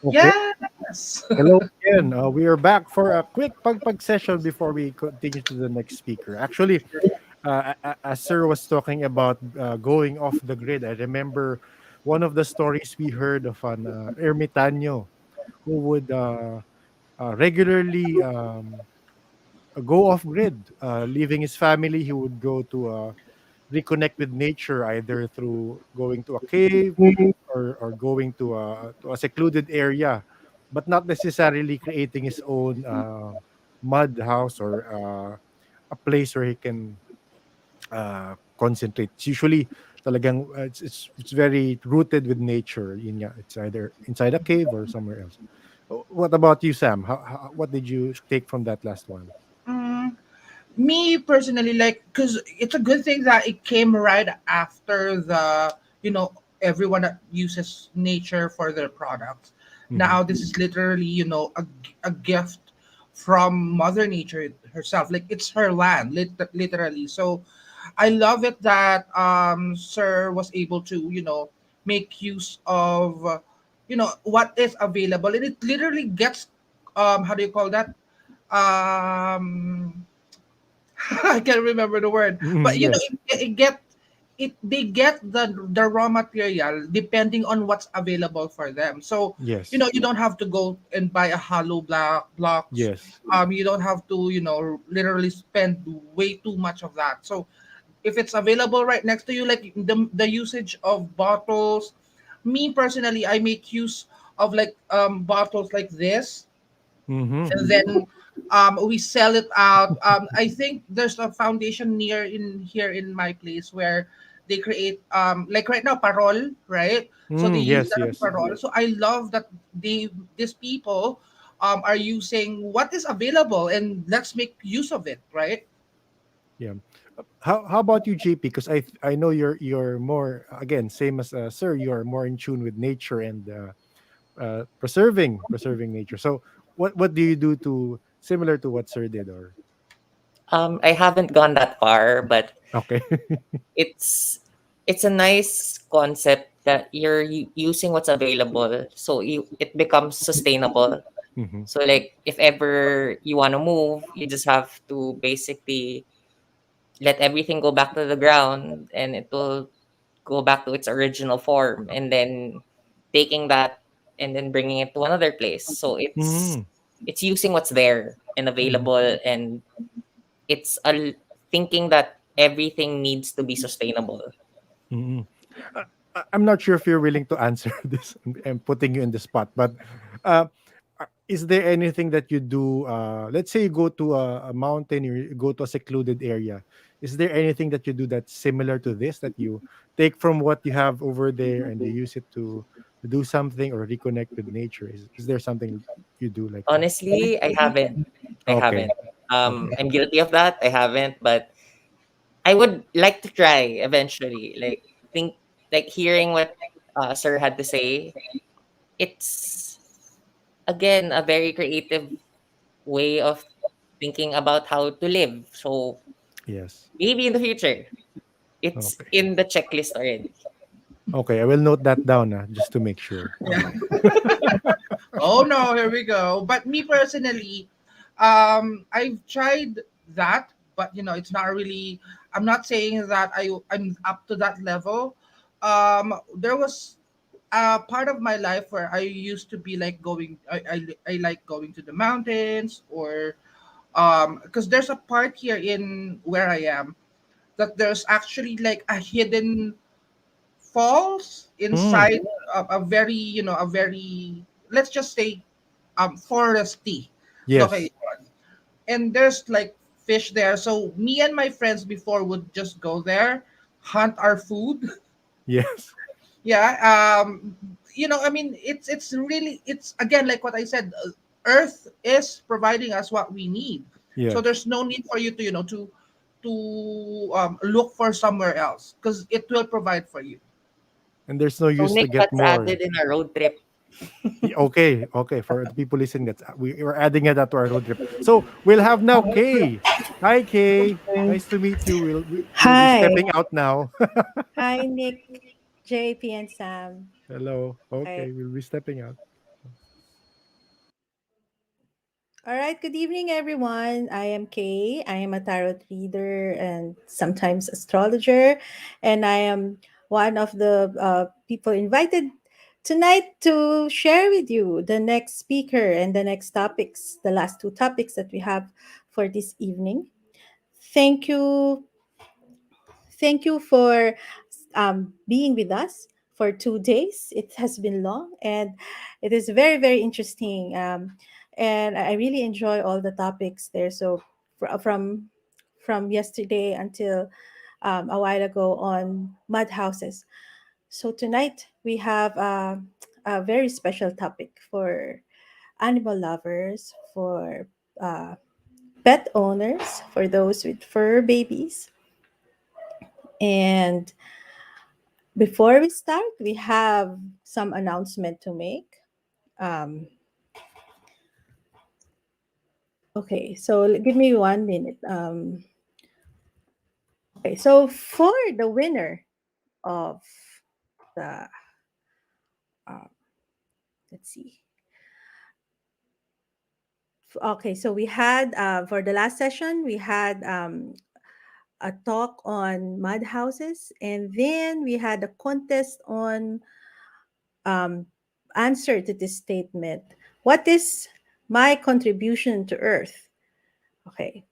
Okay. Yes. Hello again. We are back for a quick pag session before we continue to the next speaker. Actually, as Sir was talking about going off the grid, I remember one of the stories we heard of an ermitaño who would regularly go off grid, leaving his family. He would go to reconnect with nature either through going to a cave or going to a secluded area, but not necessarily creating his own mud house or a place where he can concentrate. It's usually talagang it's very rooted with nature. Yun nga, it's either inside a cave or somewhere else. What about you, Sam? What did you take from that last one? Mm, Me personally, like, because it's a good thing that it came right after you know, everyone that uses nature for their products. Hmm. Now, this is literally, a gift from Mother Nature herself. Like, it's her land, literally. So, I love it that Sir was able to, make use of, what is available. And it literally gets, how do you call that? Um, I can't remember the word, but Yes, they get the raw material depending on what's available for them. So yes, you don't have to go and buy a hollow blocks. yes. You don't have to literally spend way too much of that. So if it's available right next to you, like the usage of bottles, me personally, I make use of like bottles like this, Hmm. and then we sell it out. I think there's a foundation near in here in my place where they create like right now parol, right? So they use Yes, that as yes. parol. So I love that these people are using what is available, and let's make use of it, right? Yeah. How about you, JP? Because I know you're more, again, same as Sir. You are more in tune with nature and preserving nature. So what do you do to similar to what Sir did? Or I haven't gone that far, but okay. it's it's a nice concept that you're using what's available, so it becomes sustainable. Hmm. So like if ever you want to move, you just have to basically let everything go back to the ground, and it will go back to its original form, and then taking that and then bringing it to another place. So Hmm. it's using what's there and Hmm. available, and it's thinking that everything needs to be sustainable. Hmm. I'm not sure if you're willing to answer this. I'm putting you in the spot, but uh, is there anything that you do? Let's say you go to a mountain, you go to a secluded area. Is there anything that you do that's similar to this that you take from what you have over there and you use it to do something or reconnect with nature? Is there something you do like that? Honestly, I haven't. I Okay. haven't. Okay. I'm guilty of that. I haven't, but I would like to try eventually. Like think, like hearing what Sir had to say. It's again a very creative way of thinking about how to live. So Yes. maybe in the future, it's Okay. in the checklist already. Okay. I will note that down just to make sure. Yeah. Oh no, here we go. But me personally, I've tried that, but it's not really. I'm not saying that I'm up to that level. There was a part of my life where I used to be like going. I like going to the mountains, or because there's a part here in where I am that there's actually like a hidden falls Mm, inside a very, let's just say, foresty yes. location, and there's like fish there. So me and my friends before would just go there, hunt our food. Yes. Yeah. I mean, it's really, it's again like what I said, earth is providing us what we need, so Yes. there's no need for you to look for somewhere else because it will provide for you. And there's no So use to Nick, get that's more. added in a road trip. Okay, okay. For the people listening, we're adding it to our road trip. So we'll have now Kay. Hi, Kay. Nice to meet you. We'll be Hi. stepping out now. Hi, Nick, JP, and Sam. Hello. Hi. Okay, we'll be stepping out. All right, good evening, everyone. I am Kay. I am a tarot reader and sometimes astrologer, and I am one of the people invited tonight to share with you the next speaker and the next topics, the last two topics that we have for this evening. Thank you Thank you for being with us for 2 days. It has been long and it is very, very interesting. And I really enjoy all the topics there. So from yesterday until a while ago on mud houses. So tonight we have a very special topic for animal lovers, for uh, pet owners, for those with fur babies, and before we start, we have some announcement to make. Um, okay, so give me 1 minute. Okay, so for the winner of the, uh, let's see. Okay, so we had, for the last session, we had a talk on mud houses, and then we had a contest on um, answer to this statement. What is my contribution to Earth? Okay,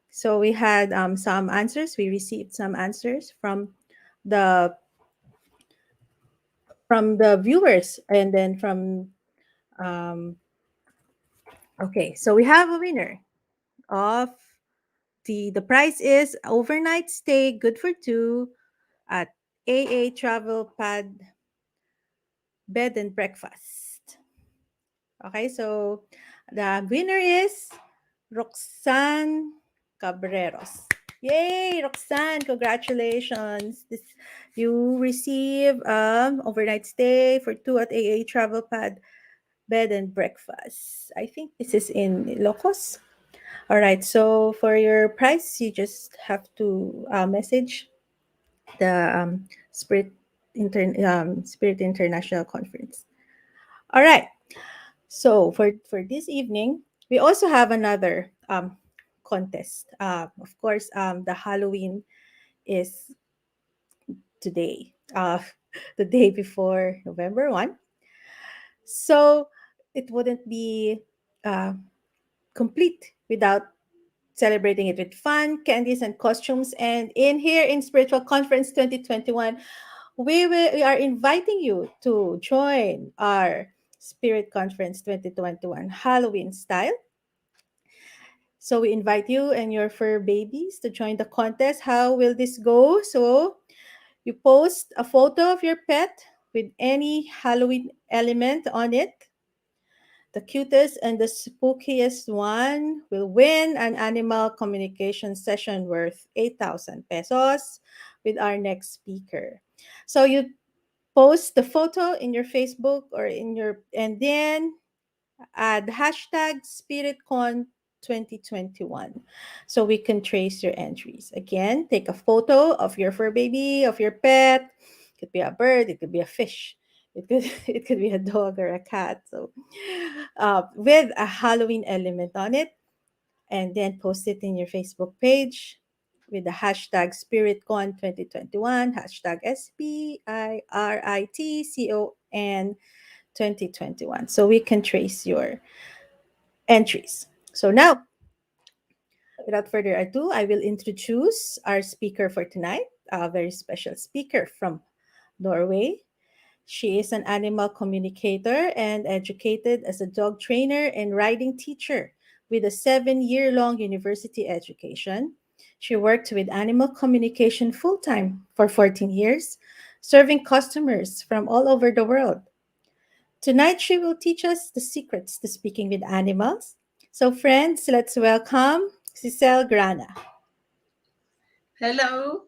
so we had some answers. We received some answers the from the viewers, and then from um, okay. So we have a winner of the prize is overnight stay, good for two, at AA Travel Pad Bed and Breakfast. Okay, so the winner is Roxanne Cabreros. Yay, Roxanne, congratulations. You receive overnight stay for two at AA Travel Pad Bed and Breakfast. I think this is in Locos. All right, so for your price, you just have to message the Spirit International Conference. All right, so for this evening, we also have another contest. Of course, the Halloween is today, the day before November 1. So it wouldn't be uh, complete without celebrating it with fun, candies, and costumes. And in here in Spiritual Conference 2021, we are inviting you to join our Spirit Conference 2021 Halloween style. So we invite you and your fur babies to join the contest. How will this go? So you post a photo of your pet with any Halloween element on it. The cutest and the spookiest one will win an animal communication session worth 8,000 pesos with our next speaker. So you post the photo in your Facebook or and then add hashtag SpiritCon 2021 so we can trace your entries. Again, take a photo of your fur baby, of your pet. It could be a bird, it could be a fish. It could it could be a dog or a cat. So with a Halloween element on it, and then post it in your Facebook page with the hashtag SpiritCon 2021, hashtag SPIRITCON 2021. So we can trace your entries. So now, without further ado, I will introduce our speaker for tonight, a very special speaker from Norway. She is an animal communicator and educated as a dog trainer and riding teacher with a 7-year long university education. She worked with animal communication full time for 14 years, serving customers from all over the world. Tonight, she will teach us the secrets to speaking with animals. So, friends, let's welcome Sissel Grana. Hello.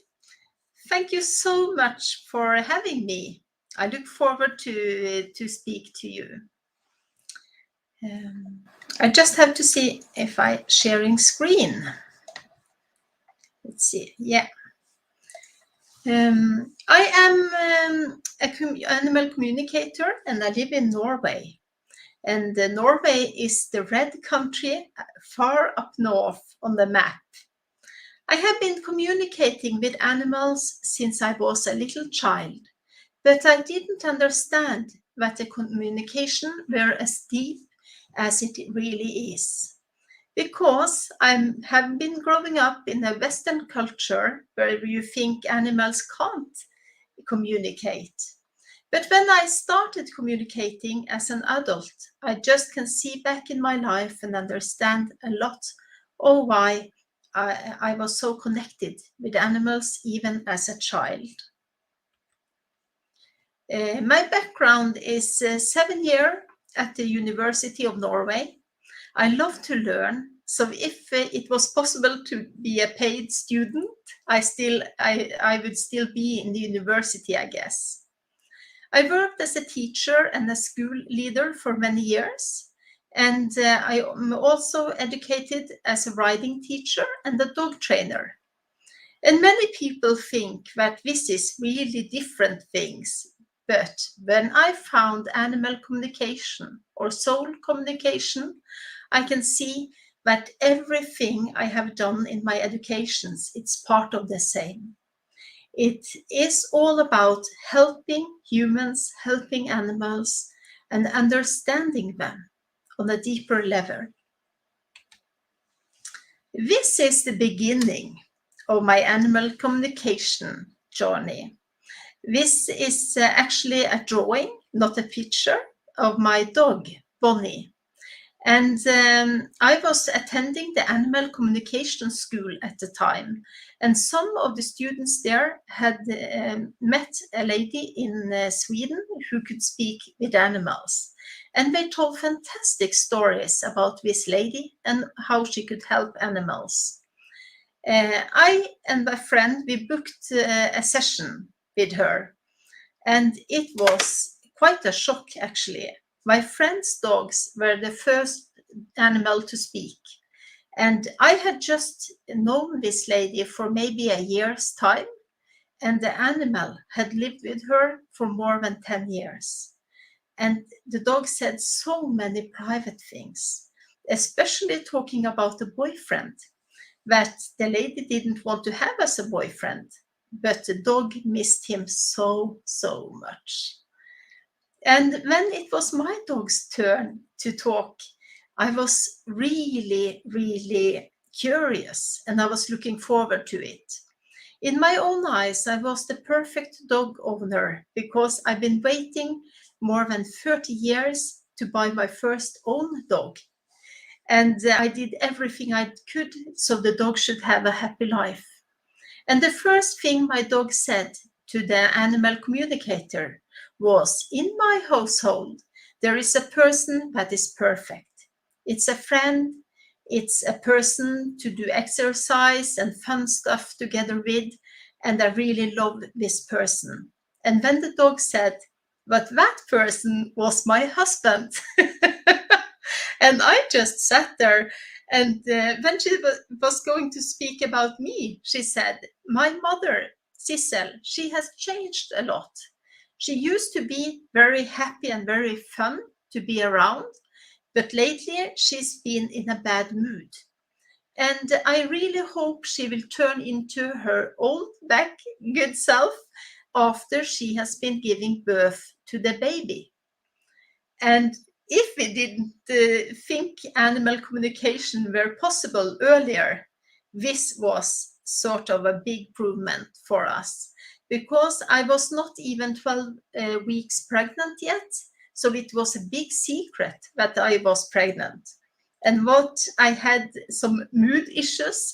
Thank you so much for having me. I look forward to speak to you. I just have to see if I sharing screen. Let's see. Yeah. I am animal communicator and I live in Norway. And Norway is the red country far up north on the map. I have been communicating with animals since I was a little child, but I didn't understand that the communication were as deep as it really is. Because I have been growing up in a Western culture where you think animals can't communicate. But when I started communicating as an adult, I just can see back in my life and understand a lot of why I was so connected with animals even as a child. My background is 7 years at the University of Norway. I love to learn, so if it was possible to be a paid student, I would still be in the university, I guess. I worked as a teacher and a school leader for many years, and I am also educated as a riding teacher and a dog trainer. And many people think that this is really different things. But when I found animal communication or soul communication, I can see that everything I have done in my educations, it's part of the same. It is all about helping humans, helping animals, and understanding them on a deeper level. This is the beginning of my animal communication journey. This is actually a drawing, not a picture, of my dog, Bonnie. And I was attending the animal communication school at the time. And some of the students there had met a lady in Sweden who could speak with animals. And they told fantastic stories about this lady and how she could help animals. I and my friend, we booked a session with her. And it was quite a shock, actually. My friend's dogs were the first animal to speak. And I had just known this lady for maybe a year's time, and the animal had lived with her for more than 10 years. And the dog said so many private things, especially talking about the boyfriend that the lady didn't want to have as a boyfriend, but the dog missed him so, so much. And when it was my dog's turn to talk, I was really, really curious and I was looking forward to it. In my own eyes, I was the perfect dog owner because I've been waiting more than 30 years to buy my first own dog. And I did everything I could so the dog should have a happy life. And the first thing my dog said to the animal communicator was, in my household, there is a person that is perfect. It's a friend, it's a person to do exercise and fun stuff together with, and I really love this person. And then the dog said, but that person was my husband. And I just sat there. And when she was going to speak about me, she said, my mother, Sissel, she has changed a lot. She used to be very happy and very fun to be around, but lately she's been in a bad mood. And I really hope she will turn into her old back good self after she has been giving birth to the baby. And if we didn't think animal communication were possible earlier, this was sort of a big improvement for us because I was not even 12 weeks pregnant yet. So it was a big secret that I was pregnant. And what I had some mood issues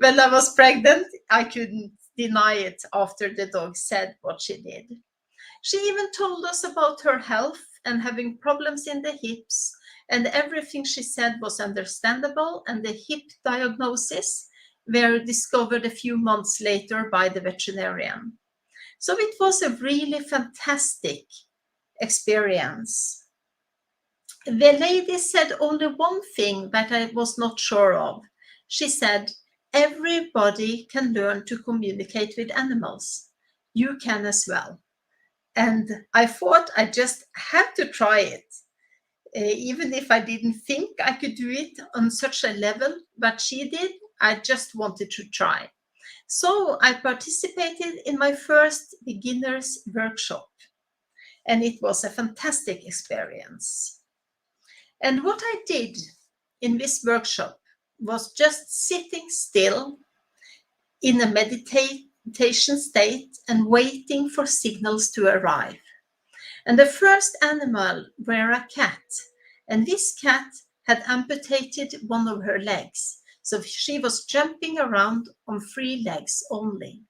when I was pregnant, I couldn't deny it after the dog said what she did. She even told us about her health and having problems in the hips, and everything she said was understandable, and the hip diagnosis were discovered a few months later by the veterinarian. So it was a really fantastic experience. The lady said only one thing that I was not sure of. She said, everybody can learn to communicate with animals. You can as well. And I thought I just had to try it. Even if I didn't think I could do it on such a level, but she did, I just wanted to try. So I participated in my first beginners workshop, and it was a fantastic experience. And what I did in this workshop was just sitting still in a meditation state and waiting for signals to arrive. And the first animal were a cat, and this cat had amputated one of her legs, so she was jumping around on 3 legs only.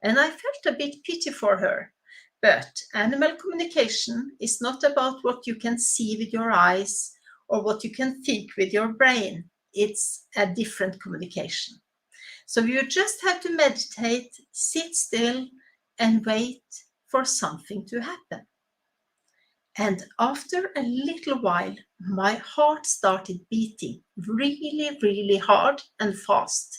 And I felt a bit pity for her. But animal communication is not about what you can see with your eyes or what you can think with your brain. It's a different communication. So you just have to meditate, sit still, and wait for something to happen. And after a little while, my heart started beating really, really hard and fast.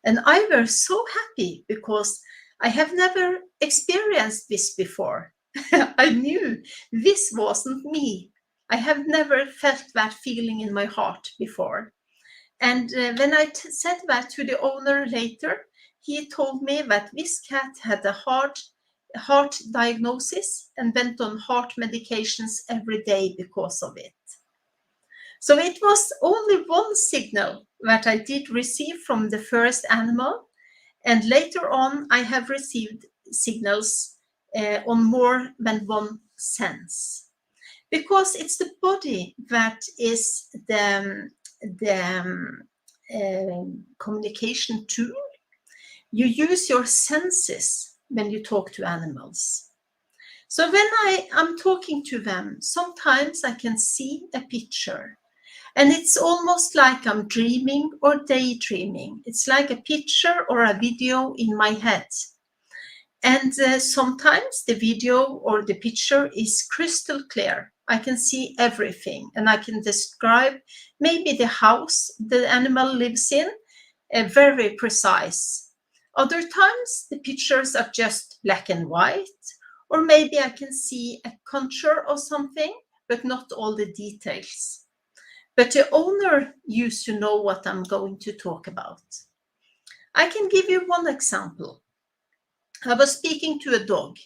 And I was so happy because I have never experienced this before. I knew this wasn't me. I have never felt that feeling in my heart before. And when I said that to the owner later, he told me that this cat had a heart diagnosis and went on heart medications every day because of it. So it was only one signal that I did receive from the first animal, and later on I have received signals on more than one sense, because it's the body that is the communication tool. You use your senses when you talk to animals. So when I am talking to them, sometimes I can see a picture, and it's almost like I'm dreaming or daydreaming. It's like a picture or a video in my head. And sometimes the video or the picture is crystal clear. I can see everything, and I can describe maybe the house the animal lives in, very precise. Other times the pictures are just black and white, or maybe I can see a contour or something, but not all the details. But the owner used to know what I'm going to talk about. I can give you one example. I was speaking to a dog,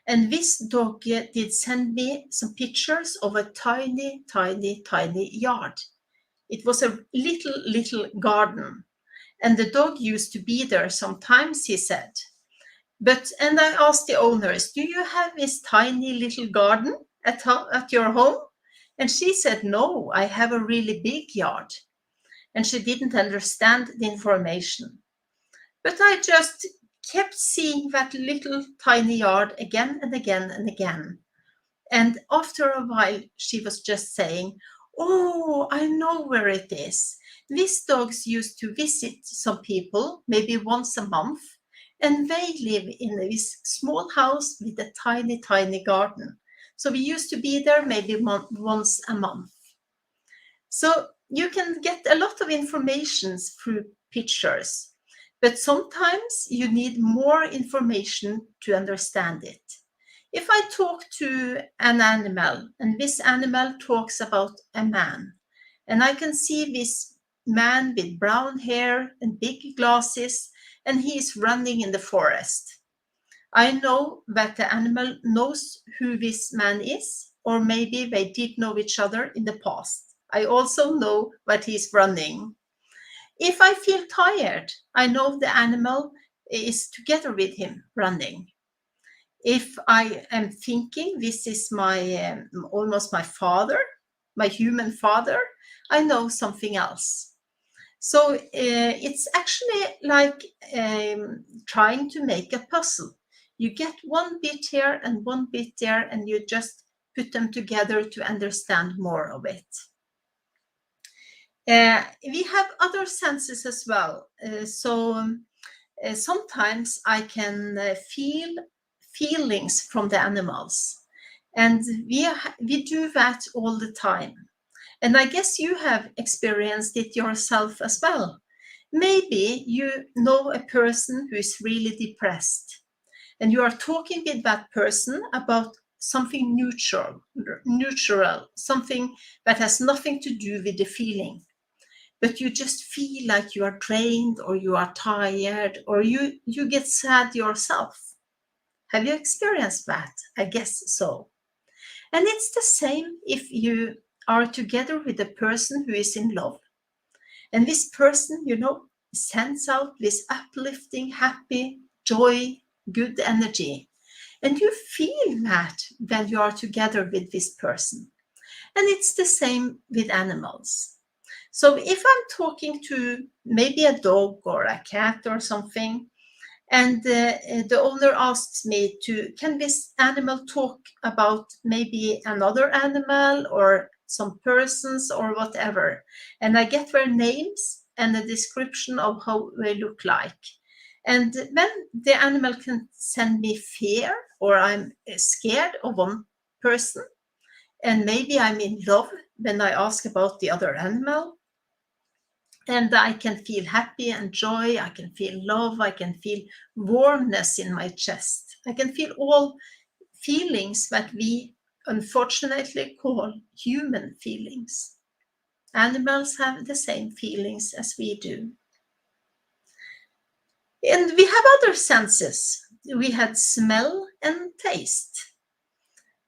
and this dog did send me some pictures of a tiny, tiny, tiny yard. It was a little garden, and the dog used to be there sometimes, he said. And I asked the owners, do you have this tiny little garden at your home? And she said, no, I have a really big yard. And she didn't understand the information. But I just kept seeing that little tiny yard again and again and again. And after a while, she was just saying, oh, I know where it is. These dogs used to visit some people, maybe once a month, and they live in this small house with a tiny, tiny garden. So we used to be there maybe once a month. So you can get a lot of information through pictures, but sometimes you need more information to understand it. If I talk to an animal, and this animal talks about a man, and I can see this man with brown hair and big glasses, and he is running in the forest, I know that the animal knows who this man is, or maybe they did know each other in the past. I also know that he's running. If I feel tired, I know the animal is together with him running. If I am thinking this is my almost my father, my human father, I know something else. So it's actually like trying to make a puzzle. You get one bit here and one bit there, and you just put them together to understand more of it. We have other senses as well. Sometimes I can feel feelings from the animals, and we do that all the time. And I guess you have experienced it yourself as well. Maybe you know a person who is really depressed, and you are talking with that person about something neutral, something that has nothing to do with the feeling. But you just feel like you are drained, or you are tired, or you get sad yourself. Have you experienced that? I guess so. And it's the same if you are together with a person who is in love. And this person, sends out this uplifting, happy, joy, good energy. And you feel that when you are together with this person. And it's the same with animals. So if I'm talking to maybe a dog or a cat or something, and the owner asks me can this animal talk about maybe another animal or some persons or whatever? And I get their names and a description of how they look like. And when the animal can send me fear, or I'm scared of one person, and maybe I'm in love when I ask about the other animal, and I can feel happy and joy, I can feel love, I can feel warmness in my chest. I can feel all feelings that we unfortunately call human feelings. Animals have the same feelings as we do. And we have other senses. We had smell and taste.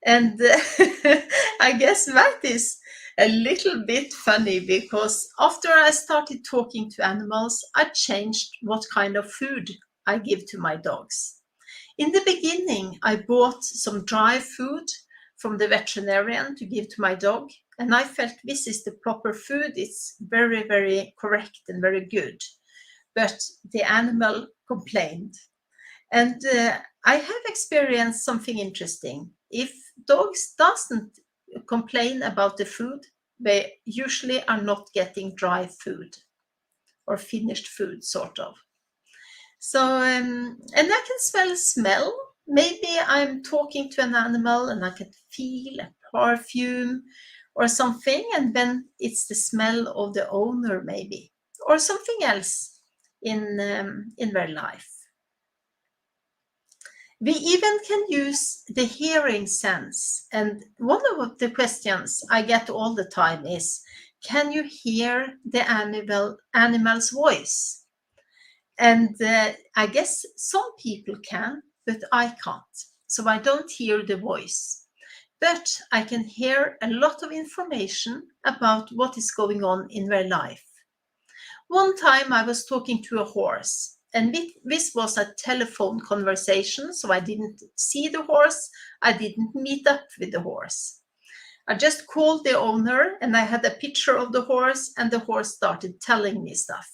And I guess that is a little bit funny, because after I started talking to animals, I changed what kind of food I give to my dogs. In the beginning, I bought some dry food from the veterinarian to give to my dog, and I felt this is the proper food. It's very, very correct and very good. But the animal complained. And I have experienced something interesting. If dogs doesn't complain about the food, they usually are not getting dry food or finished food, sort of. So, and I can smell. Maybe I'm talking to an animal and I can feel a perfume or something, and then it's the smell of the owner, maybe, or something else in their life. We even can use the hearing sense. And one of the questions I get all the time is, can you hear the animal's voice? And I guess some people can, but I can't. So I don't hear the voice. But I can hear a lot of information about what is going on in their life. One time I was talking to a horse, and this was a telephone conversation, so I didn't see the horse, I didn't meet up with the horse. I just called the owner, and I had a picture of the horse, and the horse started telling me stuff.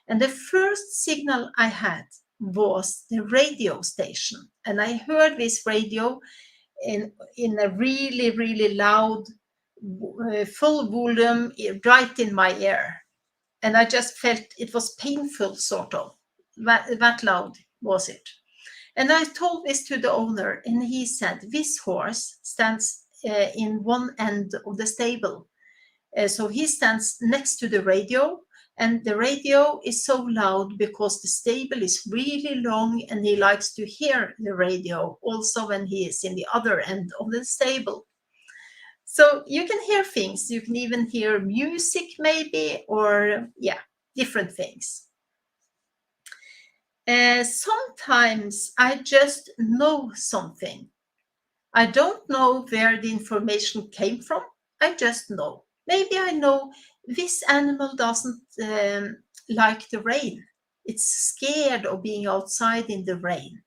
And the first signal I had was the radio station, and I heard this radio in a really, really loud, full volume right in my ear. And I just felt it was painful, sort of. That loud was it. And I told this to the owner, and he said, this horse stands in one end of the stable. So he stands next to the radio, and the radio is so loud because the stable is really long, and he likes to hear the radio also when he is in the other end of the stable. So you can hear things. You can even hear music maybe, or different things. Sometimes I just know something. I don't know where the information came from. I just know. Maybe I know this animal doesn't like the rain. It's scared of being outside in the rain.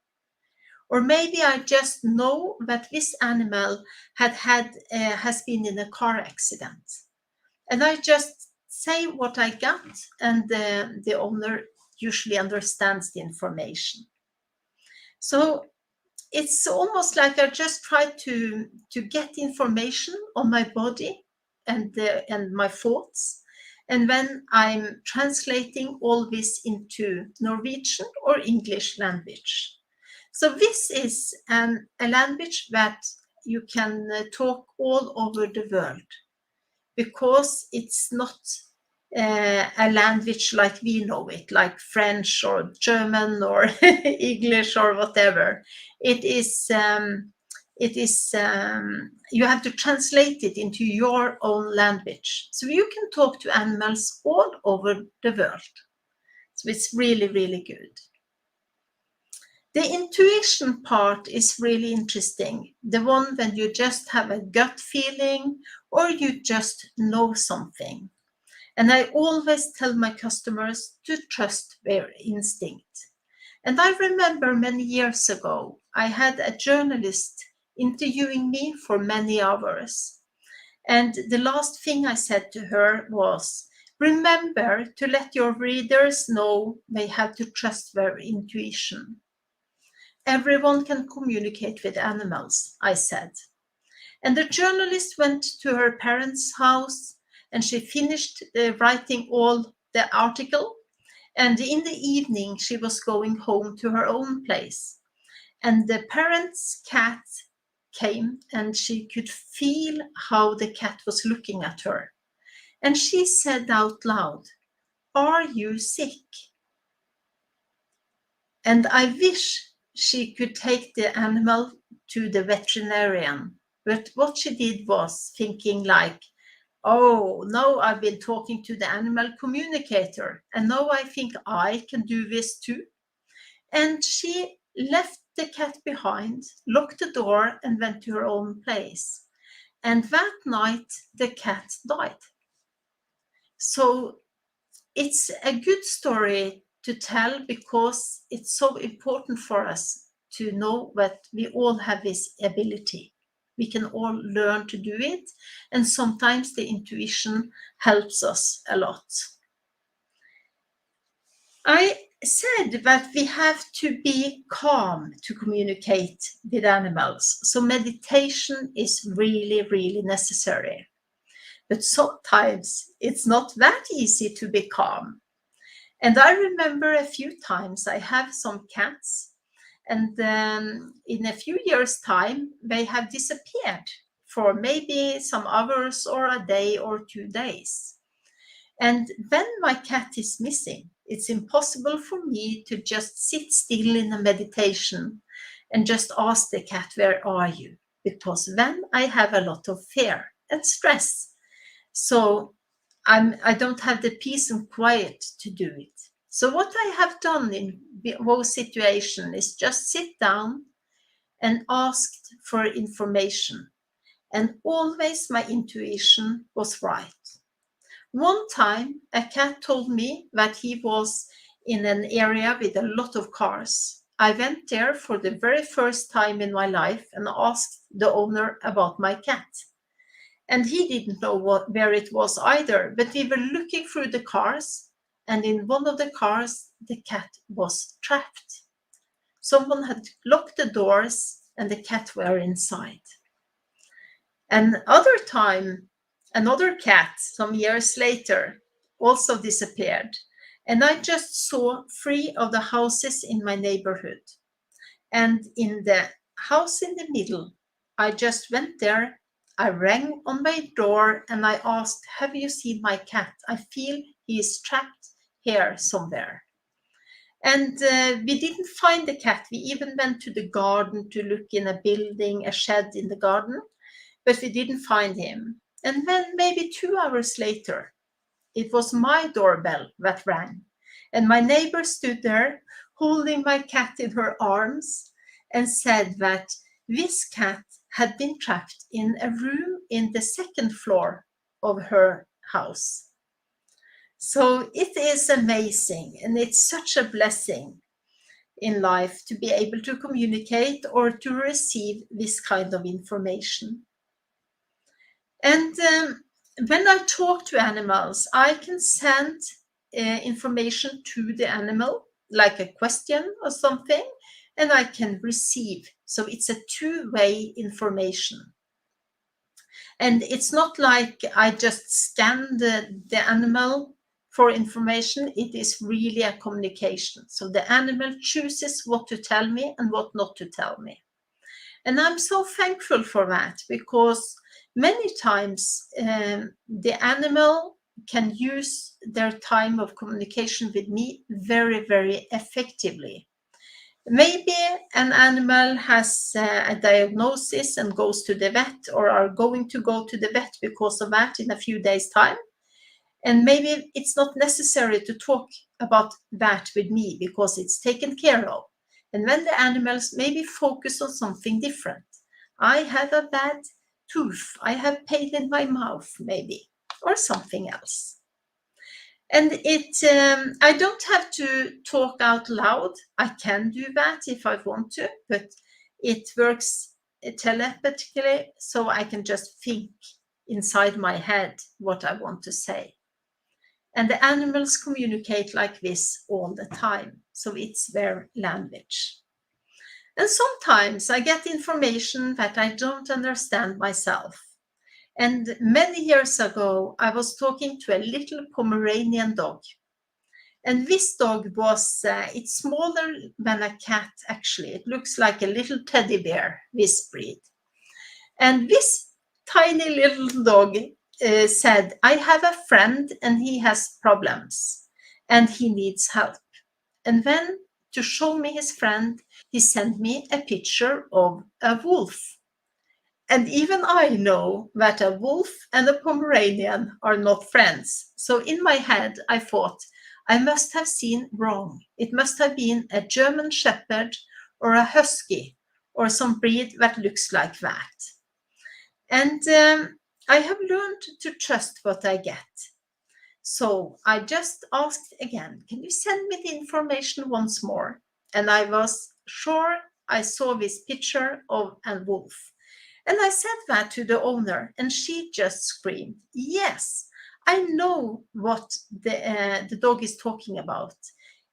Or maybe I just know that this animal has been in a car accident. And I just say what I got, and the owner usually understands the information. So it's almost like I just try to get information on my body and my thoughts. And then I'm translating all this into Norwegian or English language. So this is a language that you can talk all over the world, because it's not a language like we know it, like French or German or English or whatever. It is it is you have to translate it into your own language. So you can talk to animals all over the world. So it's really, really good. The intuition part is really interesting. The one when you just have a gut feeling or you just know something. And I always tell my customers to trust their instinct. And I remember many years ago, I had a journalist interviewing me for many hours. And the last thing I said to her was, remember to let your readers know they have to trust their intuition. Everyone can communicate with animals, I said. And the journalist went to her parents' house and she finished writing all the article. And in the evening, she was going home to her own place. And the parents' cat came and she could feel how the cat was looking at her. And she said out loud, "Are you sick?" And I wish she could take the animal to the veterinarian. But what she did was thinking like, oh, now I've been talking to the animal communicator, and now I think I can do this too. And she left the cat behind, locked the door, and went to her own place. And that night, the cat died. So it's a good story to tell because it's so important for us to know that we all have this ability. We can all learn to do it, and sometimes the intuition helps us a lot. I said that we have to be calm to communicate with animals, so meditation is really, really necessary. But sometimes it's not that easy to be calm. And I remember a few times I have some cats, and in a few years' time, they have disappeared for maybe some hours or a day or 2 days. And when my cat is missing, it's impossible for me to just sit still in a meditation and just ask the cat, "Where are you?" Because then I have a lot of fear and stress. So I don't have the peace and quiet to do it. So what I have done in those situations is just sit down and asked for information. And always my intuition was right. One time a cat told me that he was in an area with a lot of cars. I went there for the very first time in my life and asked the owner about my cat. And he didn't know where it was either, but we were looking through the cars, and in one of the cars, the cat was trapped. Someone had locked the doors, and the cat were inside. Another time, another cat, some years later, also disappeared. And I just saw 3 of the houses in my neighborhood. And in the house in the middle, I just went there. I rang on my door and I asked, "Have you seen my cat? I feel he is trapped here somewhere." And we didn't find the cat. We even went to the garden to look in a building, a shed in the garden, but we didn't find him. And then maybe 2 hours later, it was my doorbell that rang. And my neighbor stood there holding my cat in her arms and said that this cat had been trapped in a room in the 2nd floor of her house. So it is amazing, and it's such a blessing in life to be able to communicate or to receive this kind of information. And when I talk to animals, I can send information to the animal, like a question or something, and I can receive. So it's a two-way information. And it's not like I just scan the animal for information. It is really a communication. So the animal chooses what to tell me and what not to tell me. And I'm so thankful for that, because many times the animal can use their time of communication with me very, very effectively. Maybe an animal has a diagnosis and goes to the vet, or are going to go to the vet because of that in a few days' time. And maybe it's not necessary to talk about that with me because it's taken care of. And when the animals maybe focus on something different. I have a bad tooth, I have pain in my mouth, maybe, or something else. And I don't have to talk out loud. I can do that if I want to, but it works telepathically, so I can just think inside my head what I want to say. And the animals communicate like this all the time, so it's their language. And sometimes I get information that I don't understand myself. And many years ago, I was talking to a little Pomeranian dog. And this dog was, it's smaller than a cat, actually. It looks like a little teddy bear, this breed. And this tiny little dog said, I have a friend and he has problems and he needs help. And then to show me his friend, he sent me a picture of a wolf. And even I know that a wolf and a Pomeranian are not friends. So in my head, I thought, I must have seen wrong. It must have been a German Shepherd or a Husky or some breed that looks like that. And I have learned to trust what I get. So I just asked again, can you send me the information once more? And I was sure I saw this picture of a wolf. And I said that to the owner, and she just screamed, yes, I know what the dog is talking about.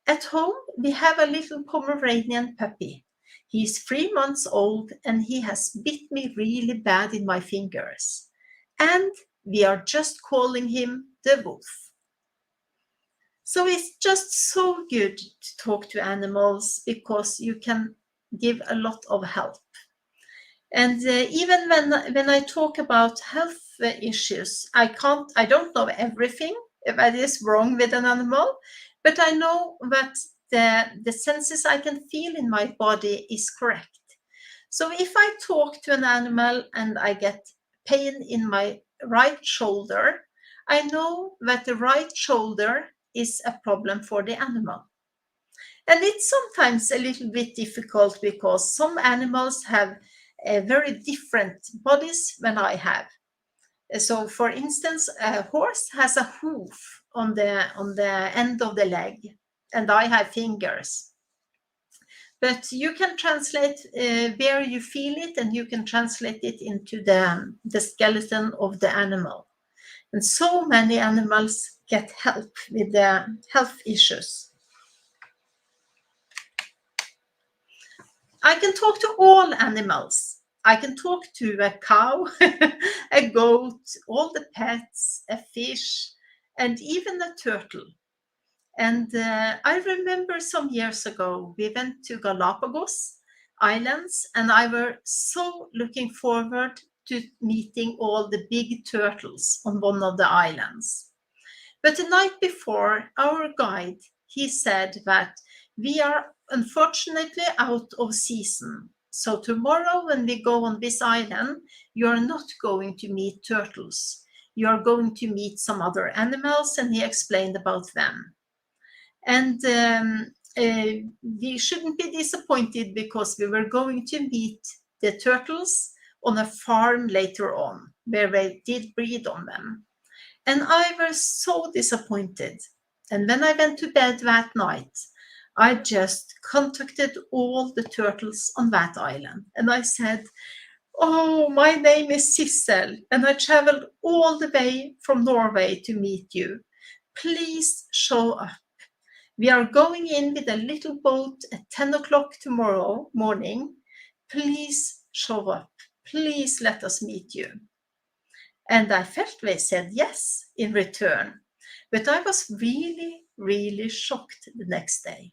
At home, we have a little Pomeranian puppy. He's 3 months old, and he has bit me really bad in my fingers. And we are just calling him the wolf. So it's just so good to talk to animals because you can give a lot of help. And even when I talk about health issues, I don't know everything that is wrong with an animal, but I know that the senses I can feel in my body is correct. So if I talk to an animal and I get pain in my right shoulder, I know that the right shoulder is a problem for the animal. And it's sometimes a little bit difficult because some animals have very different bodies than I have. So, for instance, a horse has a hoof on the end of the leg, and I have fingers. But you can translate where you feel it, and you can translate it into the skeleton of the animal. And so many animals get help with the health issues. I can talk to all animals. I can talk to a cow, a goat, all the pets, a fish, and even a turtle. And I remember some years ago, we went to Galapagos Islands, and I were so looking forward to meeting all the big turtles on one of the islands. But the night before, our guide, he said that we are unfortunately out of season. So tomorrow when we go on this island, you are not going to meet turtles. You are going to meet some other animals, and he explained about them. And we shouldn't be disappointed because we were going to meet the turtles on a farm later on where they did breed on them. And I was so disappointed. And when I went to bed that night, I just contacted all the turtles on that island. And I said, oh, my name is Sissel, and I traveled all the way from Norway to meet you. Please show up. We are going in with a little boat at 10 o'clock tomorrow morning. Please show up. Please let us meet you. And I felt they said yes in return. But I was really, really shocked the next day.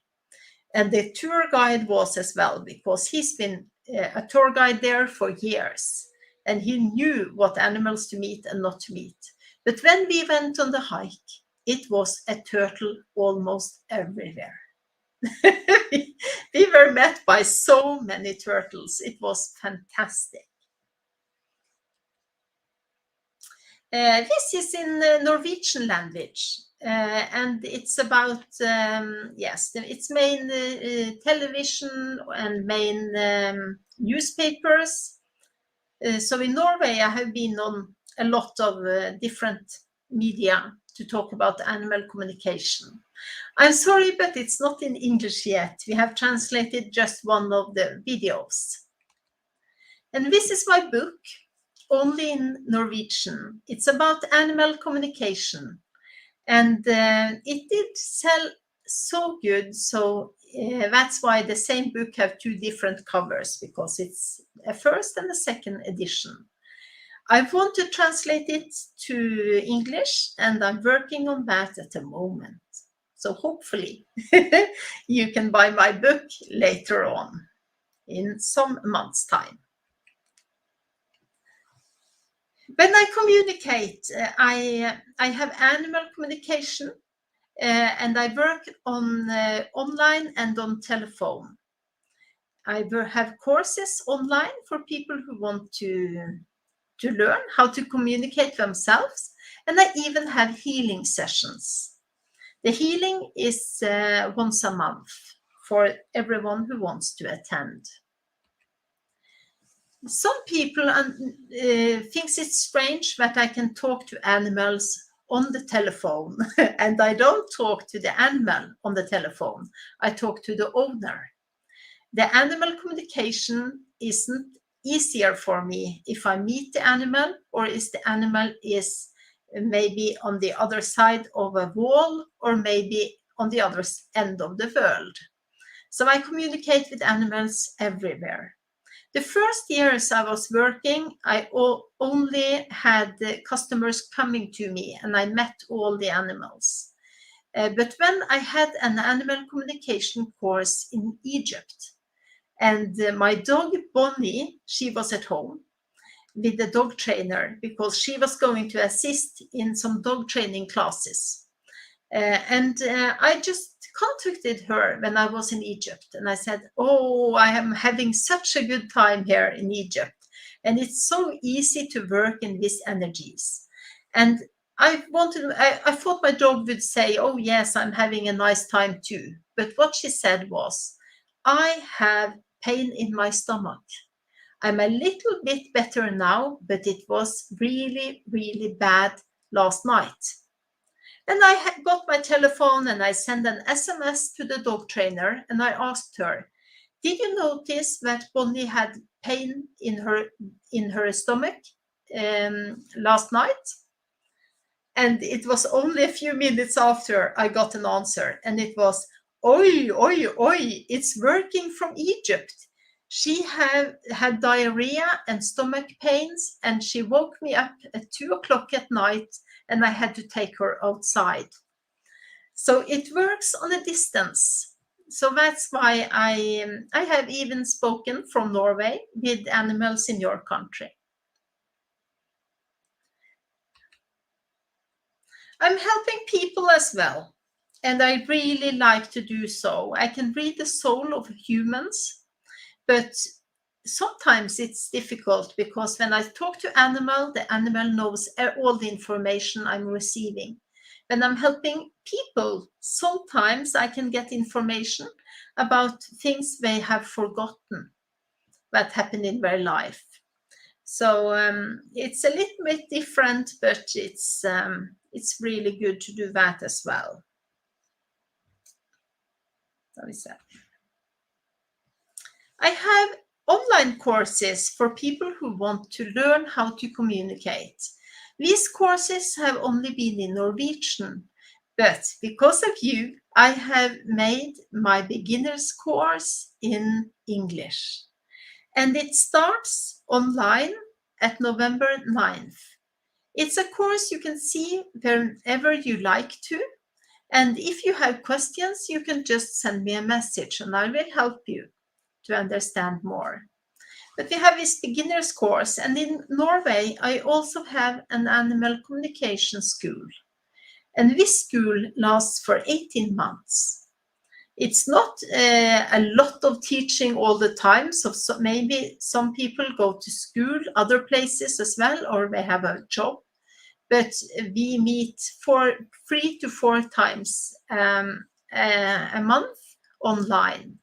And the tour guide was as well, because he's been a tour guide there for years. And he knew what animals to meet and not to meet. But when we went on the hike, it was a turtle almost everywhere. We were met by so many turtles. It was fantastic. This is in Norwegian language, and it's about, yes, its main television and main newspapers. So in Norway, I have been on a lot of different media to talk about animal communication. I'm sorry, but it's not in English yet. We have translated just one of the videos. And this is my book, only in Norwegian. It's about animal communication. And it did sell so good. So that's why the same book have two different covers, because it's a first and a second edition. I want to translate it to English, and I'm working on that at the moment. So hopefully you can buy my book later on in some months' time. When I communicate, I have animal communication, and I work on online and on telephone. I have courses online for people who want to learn how to communicate themselves, and I even have healing sessions. The healing is once a month for everyone who wants to attend. Some people thinks it's strange that I can talk to animals on the telephone, and I don't talk to the animal on the telephone. I talk to the owner. The animal communication isn't easier for me if I meet the animal, or if the animal is maybe on the other side of a wall, or maybe on the other end of the world. So I communicate with animals everywhere. The first years I was working, I only had the customers coming to me, and I met all the animals. But when I had an animal communication course in Egypt, and my dog Bonnie, she was at home with the dog trainer, because she was going to assist in some dog training classes. And I just contacted her when I was in Egypt, and I said, oh, I am having such a good time here in Egypt, and it's so easy to work in these energies. And I thought my dog would say, oh yes, I'm having a nice time too. But what she said was, I have pain in my stomach. I'm a little bit better now, but it was really, really bad last night. And I got my telephone, and I sent an SMS to the dog trainer, and I asked her, did you notice that Bonnie had pain in her stomach last night? And it was only a few minutes after I got an answer, and it was, oi, oi, oi, it's working from Egypt. She had diarrhea and stomach pains, and she woke me up at 2 o'clock at night, and I had to take her outside. So it works on a distance. So that's why I have even spoken from Norway with animals in your country. I'm helping people as well, and I really like to do so. I can read the soul of humans, but sometimes it's difficult, because when I talk to animal, the animal knows all the information I'm receiving. When I'm helping people, sometimes I can get information about things they have forgotten that happened in their life. So it's a little bit different, but it's really good to do that as well. I have online courses for people who want to learn how to communicate. These courses have only been in Norwegian, but because of you, I have made my beginner's course in English. And it starts online at November 9th. It's a course you can see whenever you like to. And if you have questions, you can just send me a message, and I will help you to understand more. But we have this beginner's course, and in Norway, I also have an animal communication school. And this school lasts for 18 months. It's not a lot of teaching all the time. So maybe some people go to school, other places as well, or they have a job. But we meet 3 to 4 times a month online.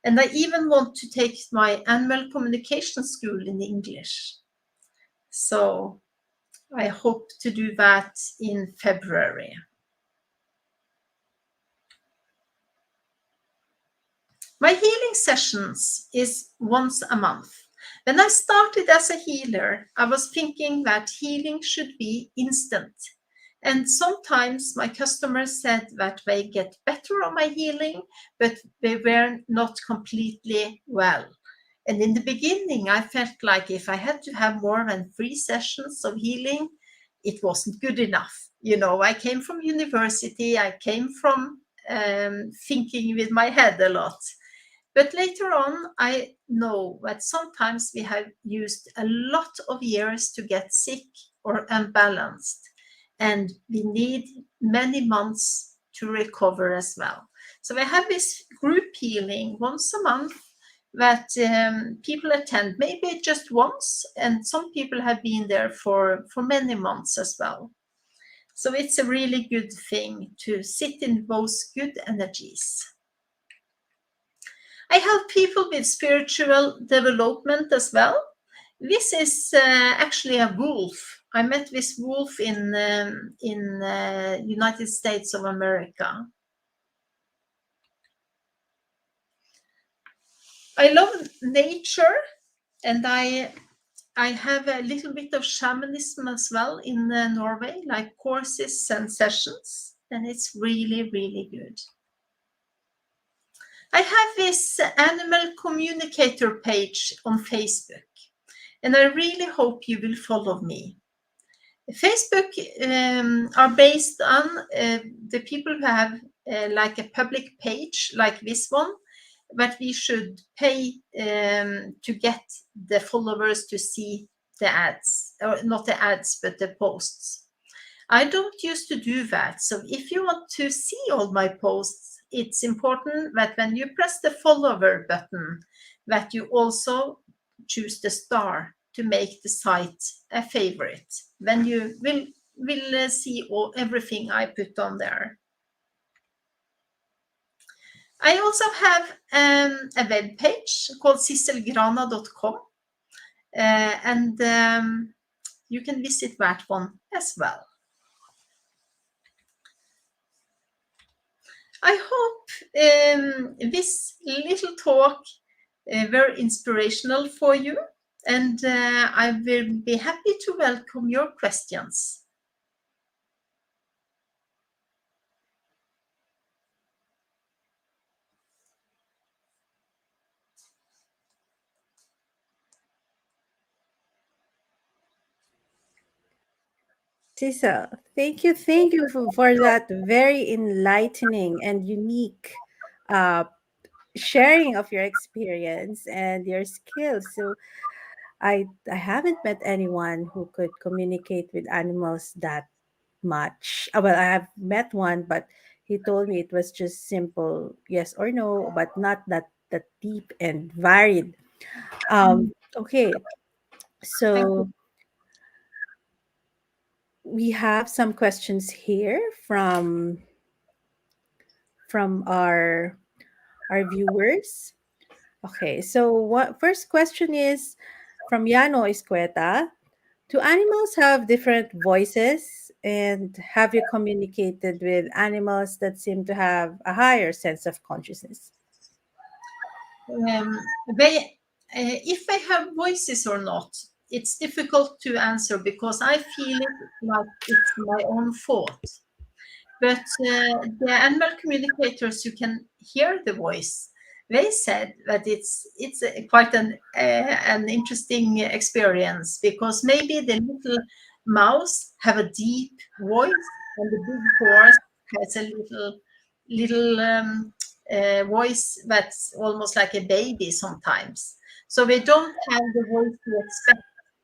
And I even want to take my annual communication school in English. So I hope to do that in February. My healing sessions is once a month. When I started as a healer, I was thinking that healing should be instant. And sometimes my customers said that they get better on my healing, but they were not completely well. And in the beginning, I felt like if I had to have more than 3 sessions of healing, it wasn't good enough. I came from university, I came from thinking with my head a lot. But later on, I know that sometimes we have used a lot of years to get sick or unbalanced, and we need many months to recover as well. So I have this group healing once a month that people attend, maybe just once, and some people have been there for many months as well. So it's a really good thing to sit in those good energies. I help people with spiritual development as well. This is actually a wolf. I met this wolf in United States of America. I love nature, and I have a little bit of shamanism as well in Norway, like courses and sessions, and it's really, really good. I have this animal communicator page on Facebook, and I really hope you will follow me. Facebook are based on the people who have like a public page like this one, that we should pay to get the followers to see the ads, or not the ads, but the posts. I don't used to do that. So if you want to see all my posts, it's important that when you press the follower button, that you also choose the star to make the site a favorite. Then you will see everything I put on there. I also have a web page called sisselgrana.com, and you can visit that one as well. I hope this little talk very inspirational for you, and I will be happy to welcome your questions. Sissel, thank you for that very enlightening and unique uh, sharing of your experience and your skills. So I haven't met anyone who could communicate with animals that much. Well, I have met one, but he told me it was just simple yes or no, but not that deep and varied. Okay, Thank you. so we have some questions here from our viewers. Okay, so what first question is from Yano Escueta. Do animals have different voices? And have you communicated with animals that seem to have a higher sense of consciousness? If they have voices or not, it's difficult to answer because I feel it like it's my own thought. But the animal communicators who can hear the voice, they said that it's quite an interesting experience, because maybe the little mouse have a deep voice, and the big horse has a little voice that's almost like a baby sometimes. So they don't have the voice you expect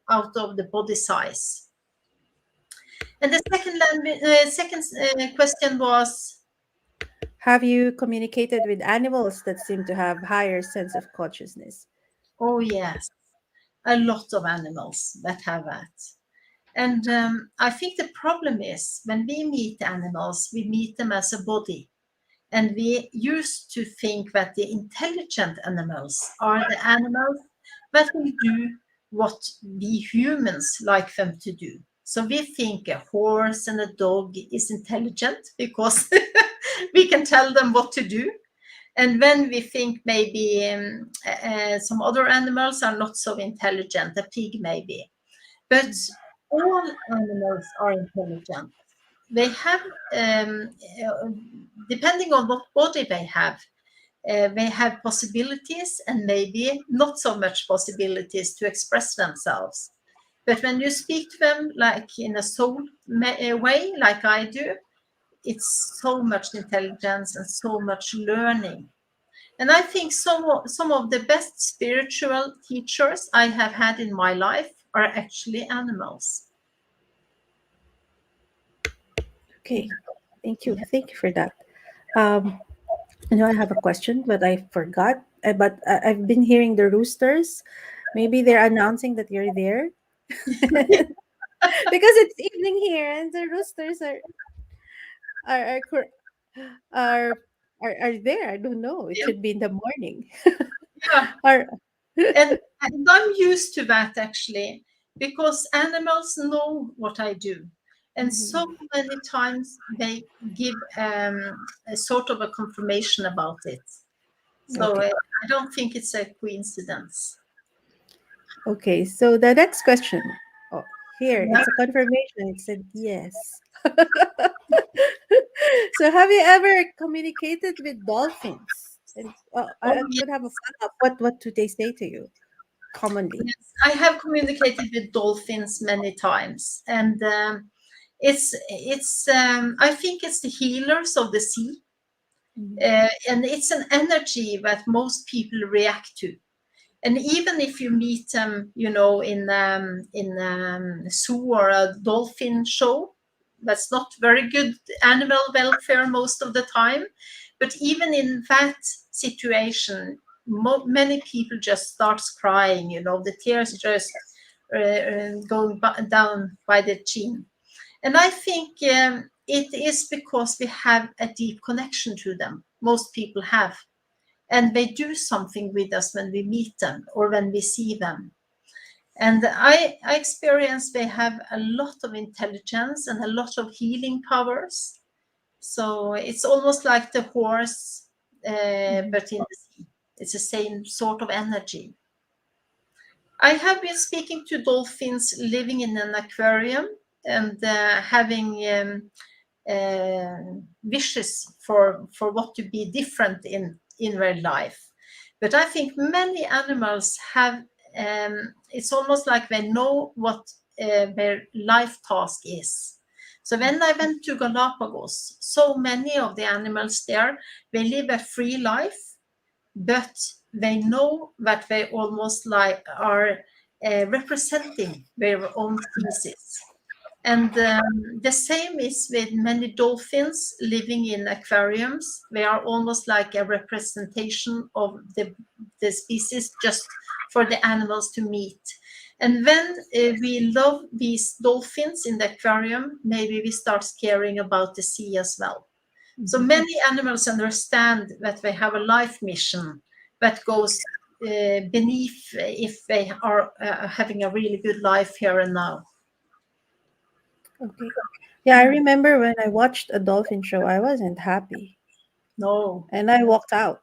out of the body size. And the second question was, Have you communicated with animals that seem to have higher sense of consciousness? Oh, yes, a lot of animals that have that. And I think the problem is when we meet animals, we meet them as a body. And we used to think that the intelligent animals are the animals that will do what we humans like them to do. So we think a horse and a dog is intelligent because we can tell them what to do. And when we think maybe some other animals are not so intelligent, a pig maybe. But all animals are intelligent. They have, uh, depending on what body they have possibilities and maybe not so much possibilities to express themselves. But when you speak to them like in a way, like I do, it's so much intelligence and so much learning. And I think some of the best spiritual teachers I have had in my life are actually animals. Okay, thank you. Thank you for that. Um, I know I have a question, but I forgot. I've been hearing the roosters. Maybe they're announcing that you're there because it's evening here, and the roosters are are cor- are are there. I don't know. It Yeah, should be in the morning. yeah. Or And I'm used to that actually, because animals know what I do. And so Mhm. many times they give a sort of a confirmation about it. So Okay. I don't think it's a coincidence. Okay. So the next question. Oh, here Yeah. it's a confirmation. It said yes. So have you ever communicated with dolphins? And Oh, I could have a follow up. What do they say to you commonly? yes, I have communicated with dolphins many times, and it's I think it's the healers of the sea, Mhm. and it's an energy that most people react to. And even if you meet them, in a zoo or a dolphin show, that's not very good animal welfare most of the time. But even in that situation, many people just starts crying. The tears just going down by the chin. And I think it is because we have a deep connection to them. Most people have, and they do something with us when we meet them or when we see them. And I experience they have a lot of intelligence and a lot of healing powers. So it's almost like the horse, Mhm. but in the sea. It's the same sort of energy. I have been speaking to dolphins living in an aquarium and having wishes for what to be different in their life. But I think many animals have. It's almost like they know what their life task is. So when I went to Galapagos, so many of the animals there, they live a free life, but they know that they almost like are representing their own thesis. And the same is with many dolphins living in aquariums. They are almost like a representation of the species just for the animals to meet. And when we love these dolphins in the aquarium, maybe we start caring about the sea as well. So Mhm. many animals understand that they have a life mission that goes beneath if they are having a really good life here and now. Okay. Yeah, I remember when I watched a dolphin show, I wasn't happy, No. and I walked out.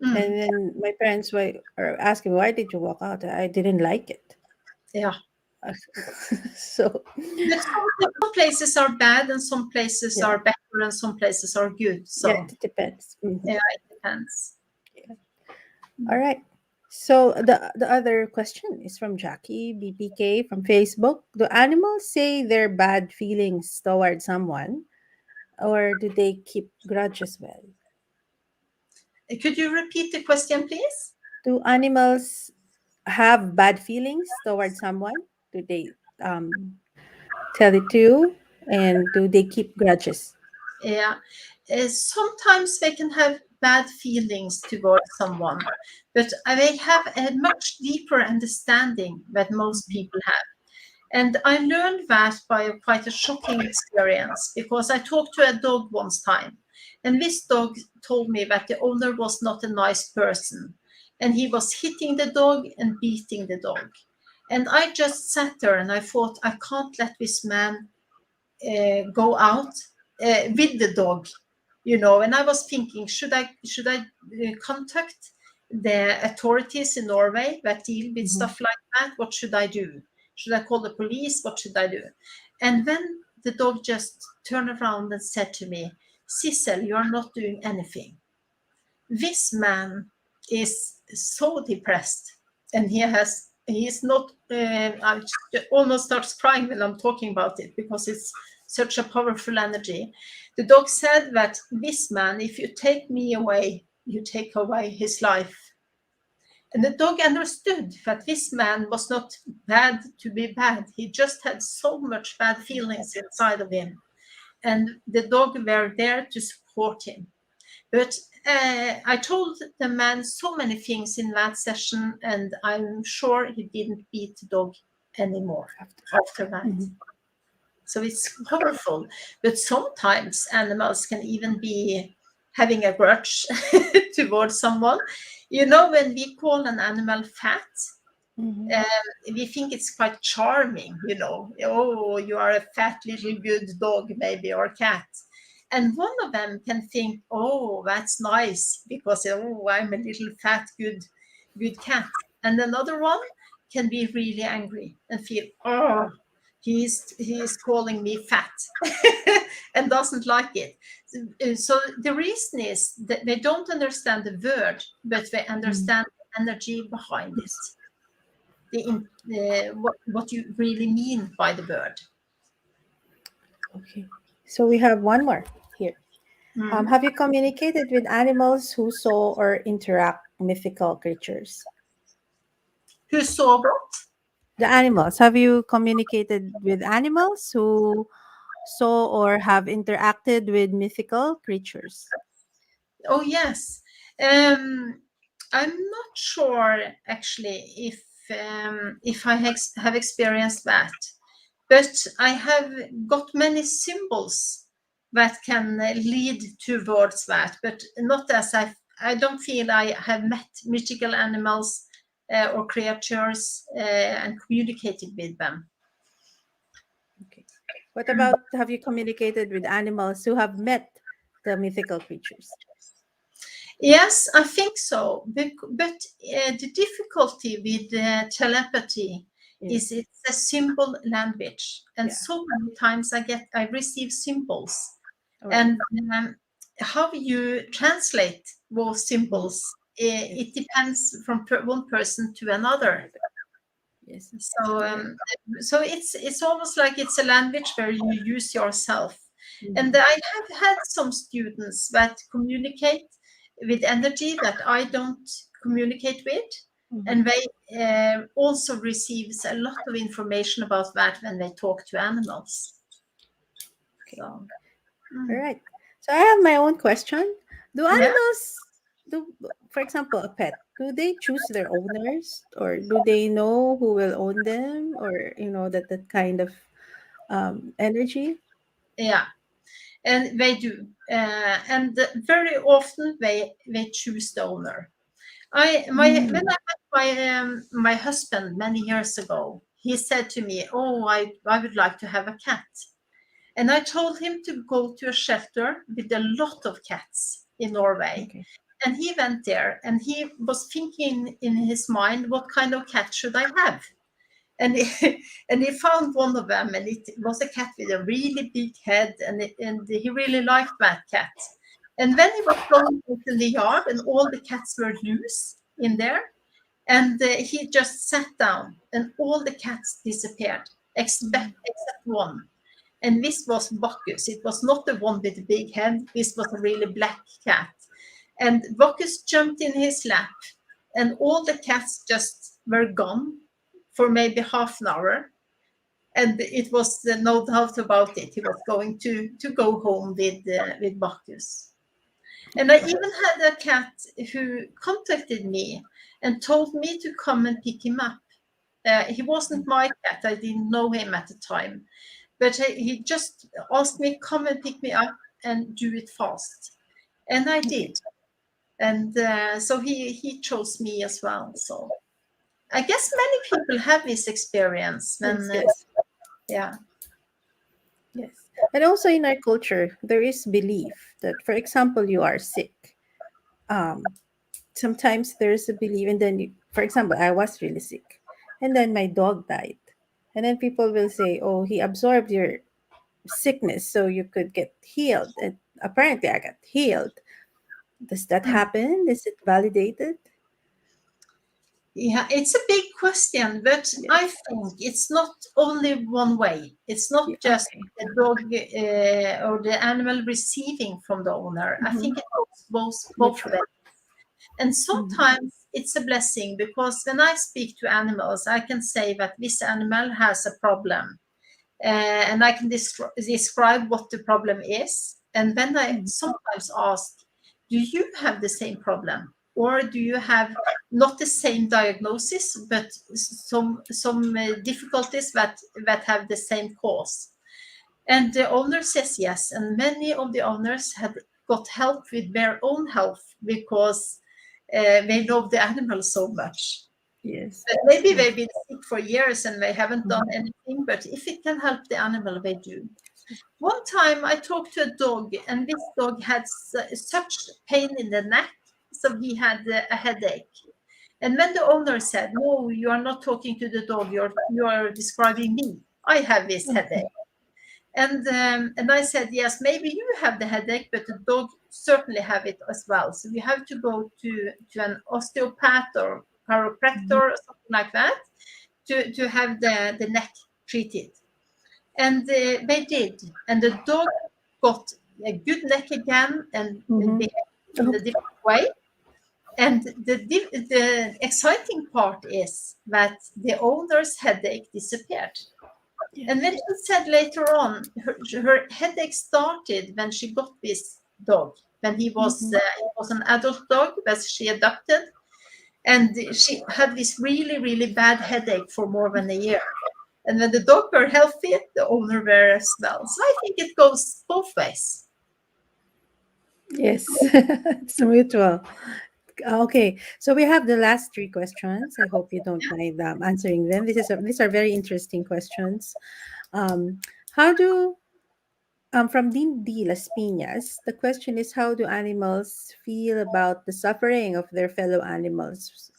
And Mm, then my parents were asking, "Why did you walk out?" I didn't like it. yeah. So, But some places are bad and some places yeah, are better and some places are good. yeah, So it depends. yeah, Mhm. it depends. Yeah. All right. So the other question is from Jackie BPK from Facebook. Do animals say their bad feelings toward someone, or do they keep grudges well? Could you repeat the question, please? Do animals have bad feelings toward someone? Do they tell it to you, and do they keep grudges? Yeah. sometimes they can have bad feelings towards someone, but they have a much deeper understanding than most people have. And I learned that by quite a shocking experience, because I talked to a dog once time, and this dog told me that the owner was not a nice person, and he was hitting the dog and beating the dog. And I just sat there and I thought, I can't let this man go out with the dog, And I was thinking, should I contact the authorities in Norway that deal with stuff like that? What should I do? Should I call the police? What should I do? And then the dog just turned around and said to me, Sissel, you are not doing anything. This man is so depressed, and he is not, I almost starts crying when I'm talking about it, because it's such a powerful energy. The dog said that this man, if you take me away, you take away his life. And the dog understood that this man was not bad to be bad. He just had so much bad feelings inside of him. And the dog were there to support him. But I told the man so many things in that session, and I'm sure he didn't beat the dog anymore after that. So it's powerful. But sometimes animals can even be having a grudge towards someone. When we call an animal fat, we think it's quite charming, Oh, you are a fat little good dog, maybe, or cat. And one of them can think, oh, that's nice, because, oh, I'm a little fat, good cat. And another one can be really angry and feel, oh, he's calling me fat and doesn't like it. So the reason is that they don't understand the word, but they understand the energy behind it, what you really mean by the word. Okay. So we have one more here. Have you communicated with animals who saw or interact mythical creatures? Who saw what? The animals. Have you communicated with animals who saw or have interacted with mythical creatures? Oh, yes. I'm not sure, actually, if I have experienced that. But I have got many symbols that can lead towards that, but not as I don't feel I have met mythical animals or creatures and communicated with them. Okay. What about, have you communicated with animals who have met the mythical creatures? Yes, I think so. But the difficulty with telepathy is it's a symbol language, and so many times I receive symbols, and how you translate those symbols, it depends from one person to another. Yes. So it's almost like it's a language where you use yourself. And I have had some students that communicate with energy that I don't communicate with. And they also receives a lot of information about that when they talk to animals. Okay. All right. So I have my own question. Do animals, for example, a pet, do they choose their owners, or do they know who will own them, or that kind of energy? Yeah, and they do, and very often they choose the owner. When I met my husband many years ago, he said to me, "Oh, I would like to have a cat," and I told him to go to a shelter with a lot of cats in Norway. Okay. And he went there, and he was thinking in his mind, what kind of cat should I have? And he found one of them, and it was a cat with a really big head, and he really liked that cat. And then he was going out in the yard, and all the cats were loose in there, and he just sat down, and all the cats disappeared except one. And this was Bacchus. It was not the one with the big head. This was a really black cat. And Bacchus jumped in his lap, and all the cats just were gone for maybe half an hour. And it was no doubt about it. He was going to go home with Bacchus. And I even had a cat who contacted me and told me to come and pick him up. He wasn't my cat. I didn't know him at the time. But he just asked me, come and pick me up and do it fast. And I did. And so he chose me as well. So I guess many people have this experience when, Yes. yeah. Yes. And also in our culture, there is belief that, for example, you are sick. Um, Sometimes there's a belief, and then, for example, I was really sick, and then my dog died. And then people will say, oh, he absorbed your sickness so you could get healed. And apparently, I got healed. Does that happen? Is it validated? Yeah, it's a big question, but I Yes. think it's not only one way. It's not Yeah, just okay. the dog or the animal receiving from the owner. I Mm-hmm. think it goes both Mutual. ways. And Mm-hmm. sometimes it's a blessing because when I speak to animals, I can say that this animal has a problem, and I can describe what the problem is. And then I sometimes ask, do you have the same problem? Or do you have not the same diagnosis, but some difficulties that have the same cause? And the owner says yes. And many of the owners have got help with their own health because they love the animal so much. Yes. But maybe Yes. they've been sick for years and they haven't done Mhm. anything, but if it can help the animal, they do. One time I talked to a dog, and this dog had such pain in the neck, so he had a headache. And when the owner said, "No, you are not talking to the dog, you are describing me. I have this headache." And I said, "Yes, maybe you have the headache, but the dog certainly have it as well. So you have to go to an osteopath or chiropractor Mhm. or something like that to have the neck treated." And they did. And the dog got a good neck again and Mhm. behaved in Oh, a different way. And the exciting part is that the owner's headache disappeared. yeah. And then she said later on, her headache started when she got this dog, when Mhm. he was an adult dog that she adopted. And she had this really, really bad headache for more than a year. And when the dog were healthy, the owner were as well. So I think it goes both ways. Yes. It's mutual. Okay, so we have the last three questions. I hope you don't mind answering them. These are very interesting questions. Um, how do From Dean D. Las Piñas, the question is, how do animals feel about the suffering of their fellow animals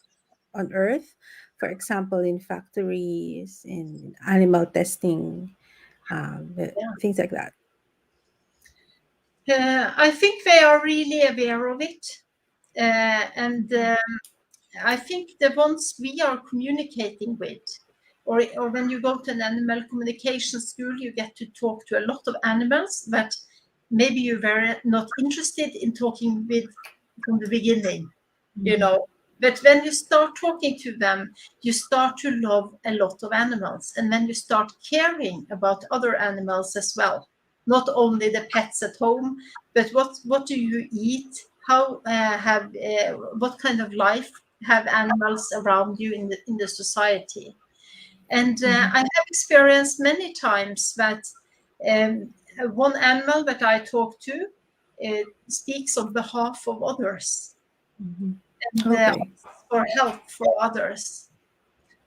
on Earth? For example, in factories, in animal testing, things like that. I think they are really aware of it. And I think the ones we are communicating with, or when you go to an animal communication school, you get to talk to a lot of animals that maybe you were not interested in talking with from the beginning, you Mhm. know. But when you start talking to them, you start to love a lot of animals. And then you start caring about other animals as well. Not only the pets at home, but what do you eat? How what kind of life have animals around you in the society? And Mhm. I have experienced many times that um, one animal that I talk to speaks on behalf of others Mhm. and Okay. asks for help for others.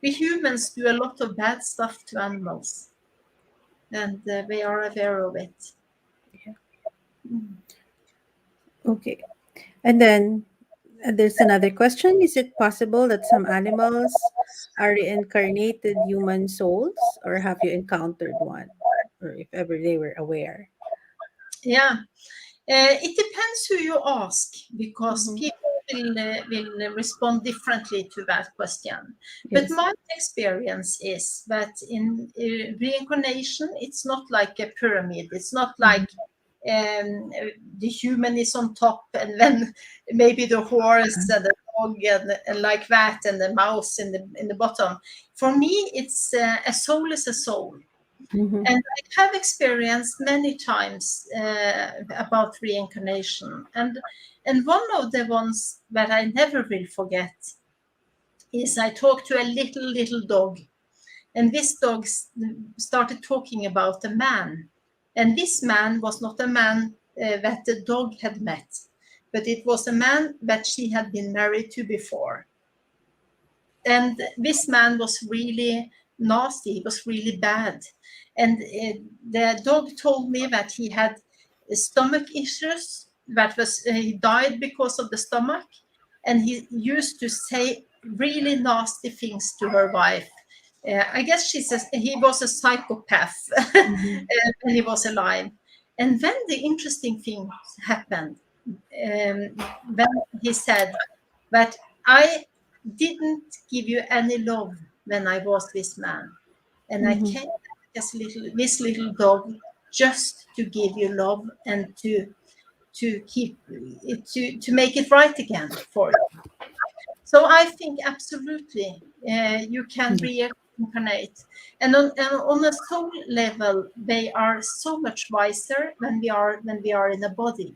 We humans do a lot of bad stuff to animals, and they are aware of it. Yeah. Mm. Okay. And then there's another question. Is it possible that some animals are reincarnated human souls, or have you encountered one? Or if ever they were aware? Yeah, it depends who you ask because Mhm. people will respond differently to that question. But Yes. my experience is that in reincarnation, it's not like a pyramid. It's not Mhm. like um, the human is on top and then maybe the horse and the dog and like that and the mouse in the bottom. For me, it's a soul is a soul. Mhm. And I have experienced many times about reincarnation. And one of the ones that I never will forget is I talked to a little dog, and this dog started talking about a man. And this man was not a man that the dog had met, but it was a man that she had been married to before. And this man was really nasty, he was really bad. And the dog told me that he had stomach issues, that was he died because of the stomach, and he used to say really nasty things to her wife. I guess he was a psychopath Mhm. when he was alive. And then the interesting thing happened. When he said that I didn't give you any love when I was this man, and I Mhm. came as this little dog just to give you love and to keep to make it right again for you. So I think absolutely you can Yeah. reincarnate, and on a soul level, they are so much wiser than we are in a body.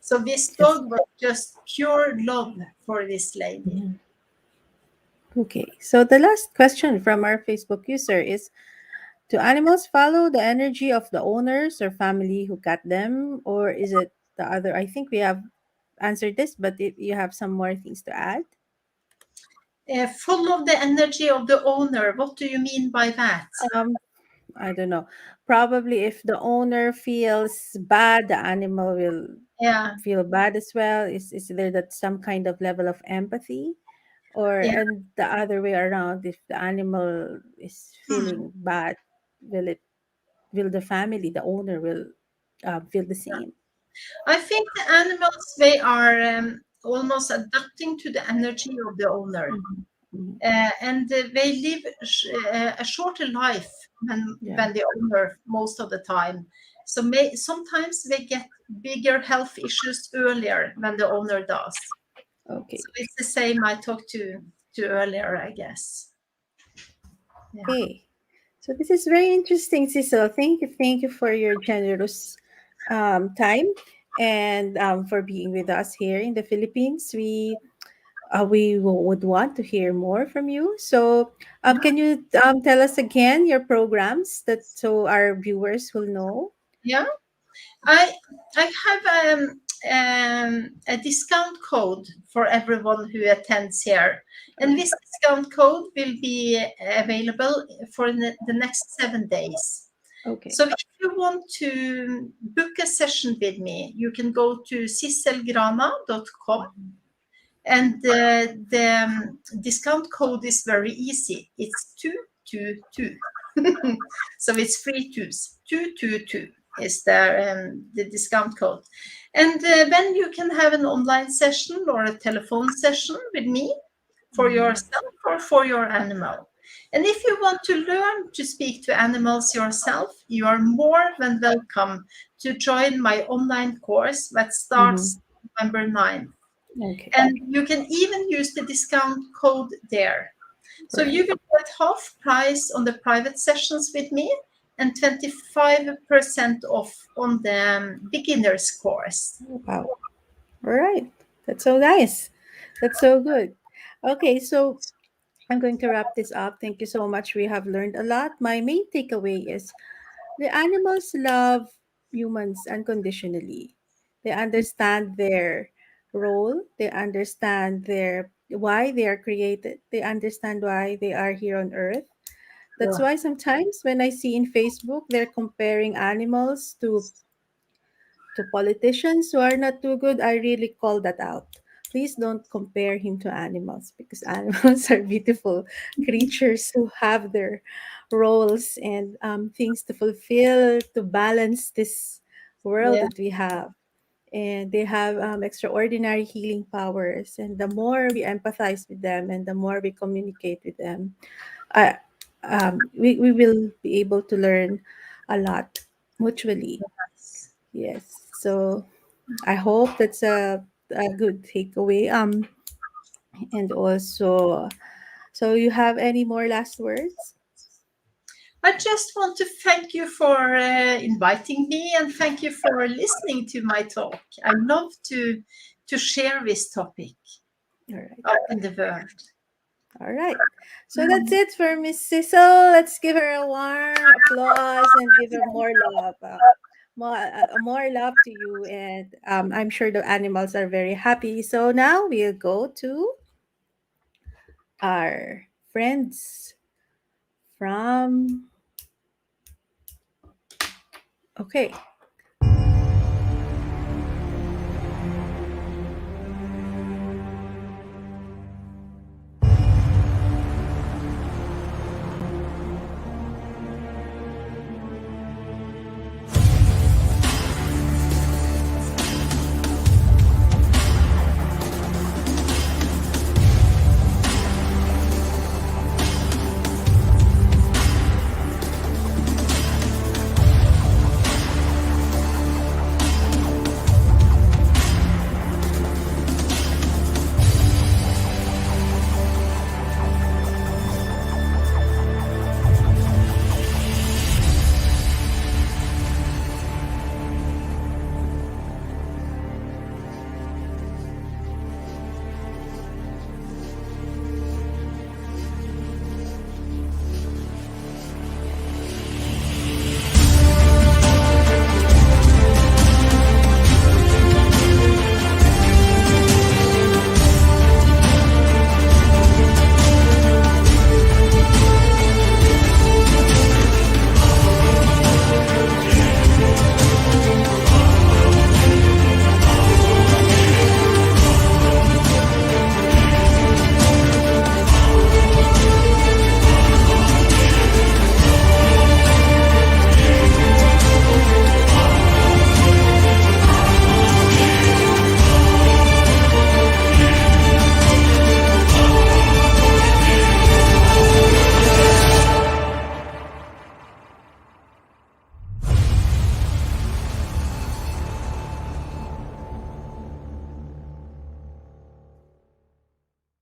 So this Yes. dog was just pure love for this lady. Mhm. Okay. So the last question from our Facebook user is: do animals follow the energy of the owners or family who got them, or is it the other? I think we have answered this, but if you have some more things to add. Full of the energy of the owner. What do you mean by that? Um, I don't know. Probably if the owner feels bad, the animal will Yeah, feel bad as well. Is there that some kind of level of empathy? Or yeah. and the other way around, if the animal is Hmm. feeling bad, will the family, the owner will feel the same? I think the animals they are almost adapting to the energy of the owner, Mhm. Mhm. and they live a shorter life Yeah. than the owner most of the time. So sometimes they get bigger health issues earlier than the owner does. Okay. So it's the same I talked to earlier, I guess. Yeah. Okay. So this is very interesting, Sissel. Thank you. Thank you for your generous time and for being with us here in the Philippines. Would want to hear more from you. So, can you tell us again your programs that so our viewers will know? Yeah. I I have a discount code for everyone who attends here, and Okay. this discount code will be available for the next 7 days. Okay. So if you want to book a session with me, you can go to sisselgrana.com, and the discount code is very easy. It's 222. So it's three twos. 222 is the discount code. And then you can have an online session or a telephone session with me for Mhm. yourself or for your animal. And if you want to learn to speak to animals yourself, you are more than welcome to join my online course that Mhm. starts November 9th. Okay. And you can even use the discount code there. All So right. you will get half price on the private sessions with me and 25% off on the beginner's course. Wow. All right. That's so nice. That's so good. Okay, so I'm going to wrap this up. Thank you so much. We have learned a lot. My main takeaway is the animals love humans unconditionally. They understand their role, they understand their why they are created, they understand why they are here on earth. That's Yeah. why sometimes when I see in Facebook they're comparing animals to politicians who are not too good, I really call that out. Please don't compare him to animals because animals are beautiful creatures who have their roles and things to fulfill to balance this world Yeah. that we have. And they have extraordinary healing powers. And the more we empathize with them and the more we communicate with them, uh, we will be able to learn a lot mutually. Yes. So I hope that's a good takeaway. And also, so you have any more last words? I just want to thank you for inviting me and thank you for listening to my talk. I love to share this topic All right. out in the world. All right. So that's it for Miss Sissel. Let's give her a warm applause and give her more love. More love to you. And I'm sure the animals are very happy. So now we'll go to our friends from. Okay.